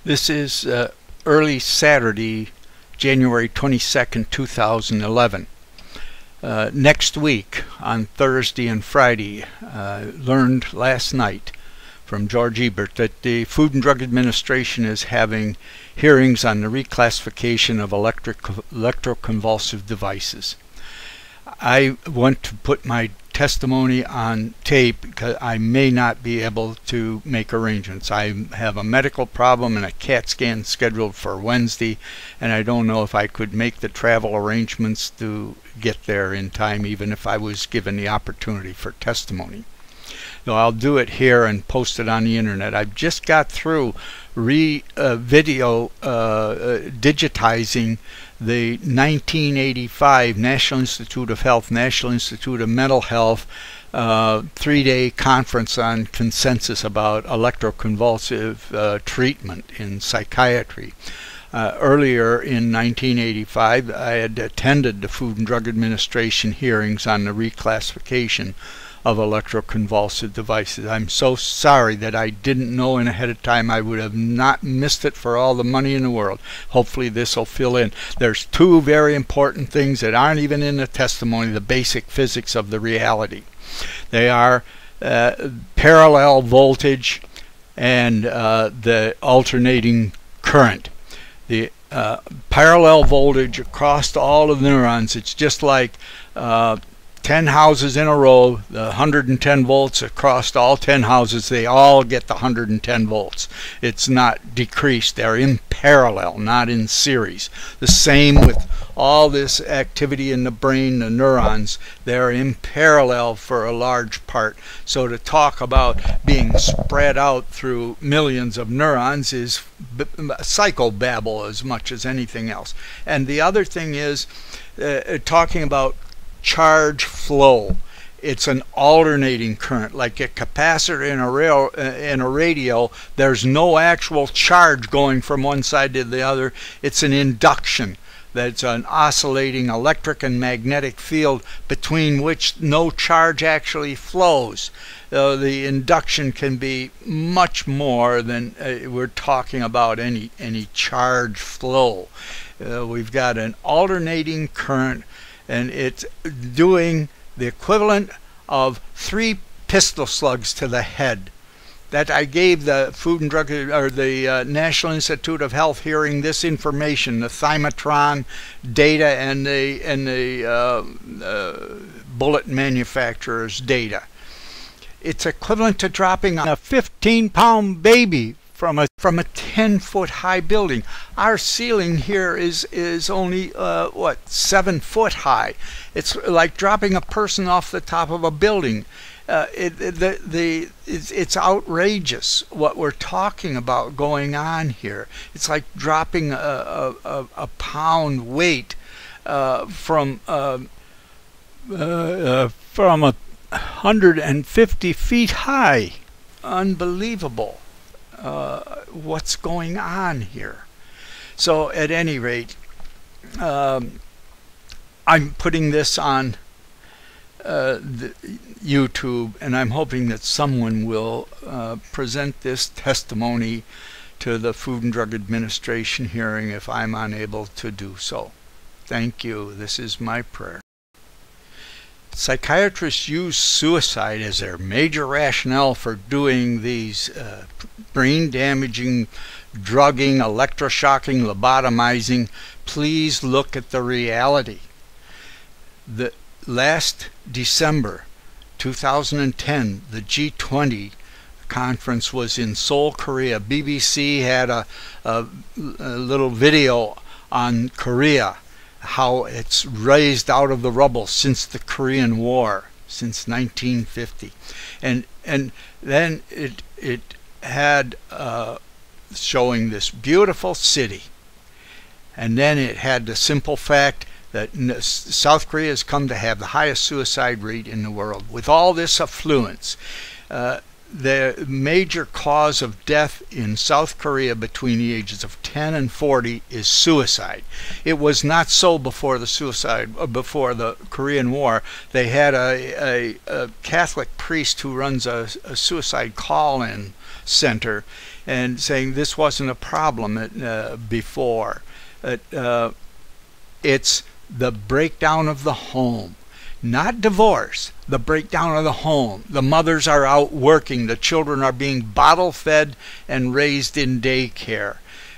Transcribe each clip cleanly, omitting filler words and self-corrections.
This is early Saturday, January 22nd, 2011. Next week, on Thursday and Friday, learned last night from George Ebert that the Food and Drug Administration is having hearings on the reclassification of electroconvulsive devices. I want to put my testimony on tape because I may not be able to make arrangements. I have a medical problem and a CAT scan scheduled for Wednesday, and I don't know if I could make the travel arrangements to get there in time, even if I was given the opportunity for testimony. So I'll do it here and post it on the internet. I've just got through digitizing the 1985 National Institute of Health, National Institute of Mental Health 3-day conference on consensus about electroconvulsive treatment in psychiatry. Earlier in 1985, I had attended the Food and Drug Administration hearings on the reclassification of electroconvulsive devices. I'm so sorry that I didn't know in ahead of time. I would have not missed it for all the money in the world. Hopefully this will fill in. There's two very important things that aren't even in the testimony, the basic physics of the reality. They are parallel voltage and the alternating current. The parallel voltage across all of the neurons, it's just like 10 houses in a row, the 110 volts across all 10 houses, they all get the 110 volts. It's not decreased. They're in parallel, not in series. The same with all this activity in the brain, the neurons, they're in parallel for a large part. So to talk about being spread out through millions of neurons is psychobabble as much as anything else. And the other thing is talking about charge flow. It's an alternating current, like a capacitor in a radio. There's no actual charge going from one side to the other. It's an induction. That's an oscillating electric and magnetic field between which no charge actually flows. The induction can be much more than we're talking about any charge flow. We've got an alternating current, and it's doing the equivalent of 3 pistol slugs to the head. That I gave the Food and Drug or the National Institute of Health hearing this information, the thymatron data and the bullet manufacturer's data. It's equivalent to dropping a 15-pound baby from a 10-foot high building. Our ceiling here is only what, 7 foot high. It's like dropping a person off the top of a building. It's outrageous what we're talking about going on here. It's like dropping a pound weight from 150 feet high. Unbelievable. What's going on here? So at any rate, I'm putting this on the YouTube, and I'm hoping that someone will present this testimony to the Food and Drug Administration hearing if I'm unable to do so. Thank you. This is my prayer. Psychiatrists use suicide as their major rationale for doing these brain-damaging, drugging, electroshocking, lobotomizing. Please look at the reality. The last December 2010, the G20 conference was in Seoul, Korea. BBC had a little video on Korea, how it's raised out of the rubble since the Korean War, since 1950, and then it had showing this beautiful city, and then it had the simple fact that South Korea has come to have the highest suicide rate in the world. With all this affluence, the major cause of death in South Korea between the ages of 10 and 40 is suicide. It was not so before the Korean War. They had a Catholic priest who runs a suicide call-in center and saying this wasn't a problem before. It's the breakdown of the home. Not divorce, the breakdown of the home. The mothers are out working, the children are being bottle fed and raised in daycare.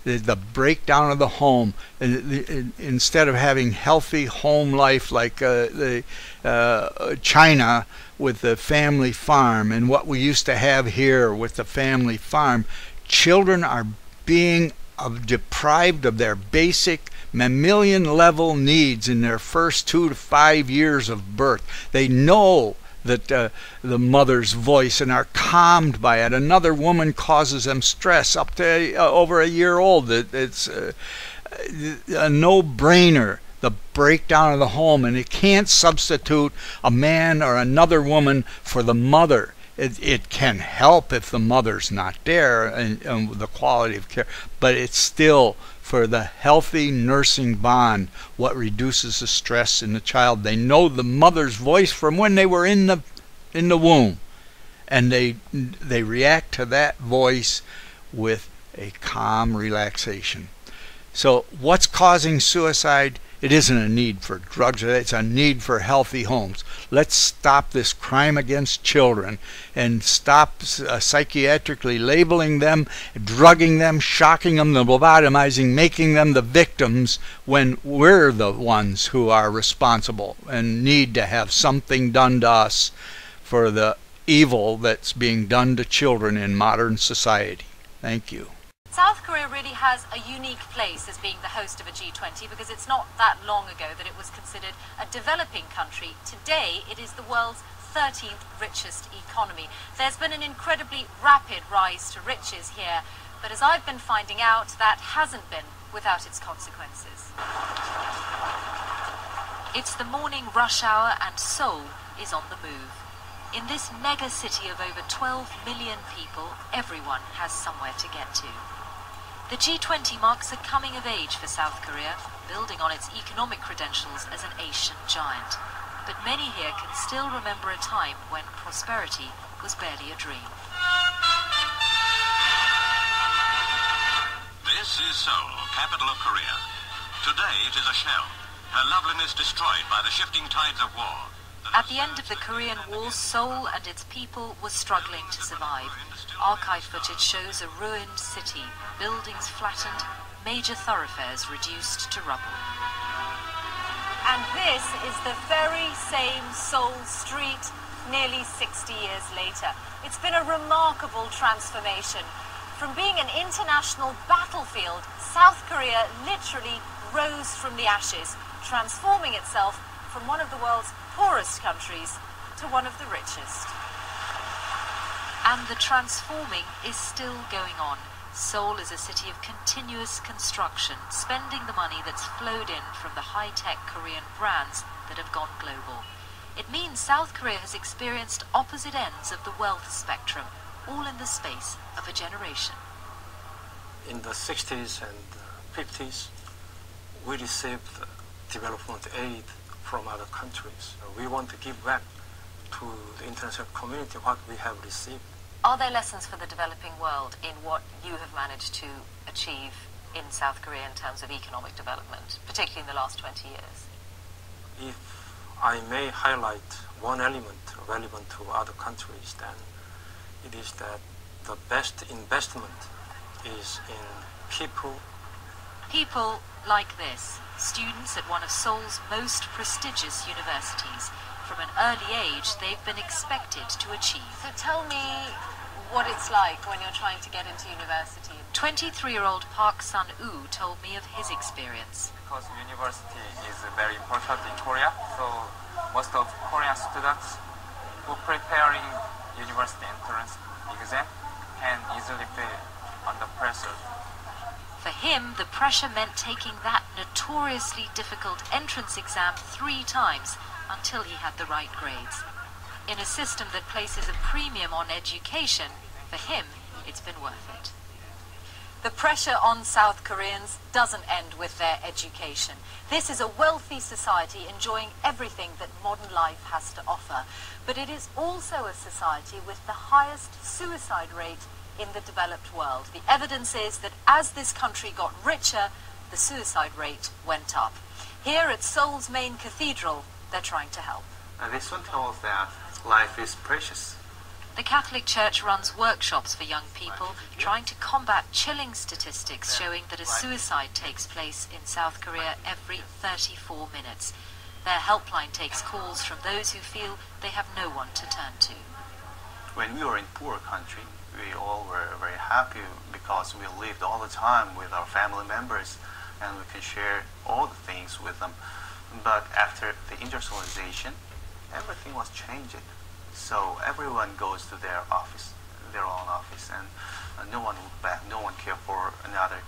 The breakdown of the home. Instead of having healthy home life like China with the family farm and what we used to have here with the family farm, children are being deprived of their basic mammalian level needs in their first 2 to 5 years of birth. They know that the mother's voice and are calmed by it. Another woman causes them stress up to over a year old. It's a no-brainer, the breakdown of the home, and it can't substitute a man or another woman for the mother. It can help if the mother's not there and the quality of care, but it's still for the healthy nursing bond what reduces the stress in the child. They know the mother's voice from when they were in the womb, and they react to that voice with a calm relaxation. So what's causing suicide? It isn't a need for drugs, it's a need for healthy homes. Let's stop this crime against children and stop psychiatrically labeling them, drugging them, shocking them, lobotomizing, making them the victims when we're the ones who are responsible and need to have something done to us for the evil that's being done to children in modern society. Thank you. South Korea really has a unique place as being the host of a G20 because it's not that long ago that it was considered a developing country. Today, it is the world's 13th richest economy. There's been an incredibly rapid rise to riches here, but as I've been finding out, that hasn't been without its consequences. It's the morning rush hour and Seoul is on the move. In this mega city of over 12 million people, everyone has somewhere to get to. The G20 marks a coming of age for South Korea, building on its economic credentials as an Asian giant. But many here can still remember a time when prosperity was barely a dream. This is Seoul, capital of Korea. Today it is a shell, her loveliness destroyed by the shifting tides of war. At the end of the Korean War, Seoul and its people were struggling to survive. Archive footage shows a ruined city, buildings flattened, major thoroughfares reduced to rubble. And this is the very same Seoul street nearly 60 years later. It's been a remarkable transformation. From being an international battlefield, South Korea literally rose from the ashes, transforming itself from one of the world's poorest countries to one of the richest. And the transforming is still going on. Seoul is a city of continuous construction, spending the money that's flowed in from the high-tech Korean brands that have gone global. It means South Korea has experienced opposite ends of the wealth spectrum, all in the space of a generation. In the 60s and 50s, we received development aid from other countries. We want to give back to the international community what we have received. Are there lessons for the developing world in what you have managed to achieve in South Korea in terms of economic development, particularly in the last 20 years? If I may highlight one element relevant to other countries, then it is that the best investment is in people. People like this, students at one of Seoul's most prestigious universities. From an early age, they've been expected to achieve. So tell me what it's like when you're trying to get into university. 23-year-old Park Sun-woo told me of his experience. Because university is very important in Korea, so most of Korean students who are preparing university entrance exam can easily fail under pressure. For him, the pressure meant taking that notoriously difficult entrance exam 3 times until he had the right grades. In a system that places a premium on education, for him, it's been worth it. The pressure on South Koreans doesn't end with their education. This is a wealthy society enjoying everything that modern life has to offer. But it is also a society with the highest suicide rate in the developed world. The evidence is that as this country got richer, the suicide rate went up. Here at Seoul's main cathedral, they're trying to help. This one tells that life is precious. The Catholic Church runs workshops for young people trying to combat chilling statistics showing that a suicide takes place in South Korea every 34 minutes. Their helpline takes calls from those who feel they have no one to turn to. When we were in poor country, we all were very happy because we lived all the time with our family members and we can share all the things with them. But after the industrialization, everything was changed. So everyone goes to their office, their own office, and no one look back, no one care for another.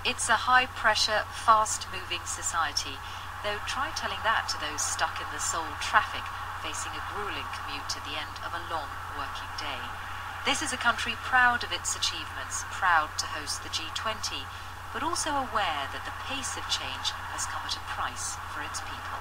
It's a high-pressure, fast-moving society, though try telling that to those stuck in the Seoul traffic, facing a grueling commute to the end of a long working day. This is a country proud of its achievements, proud to host the G20, but also aware that the pace of change has come at a price for its people.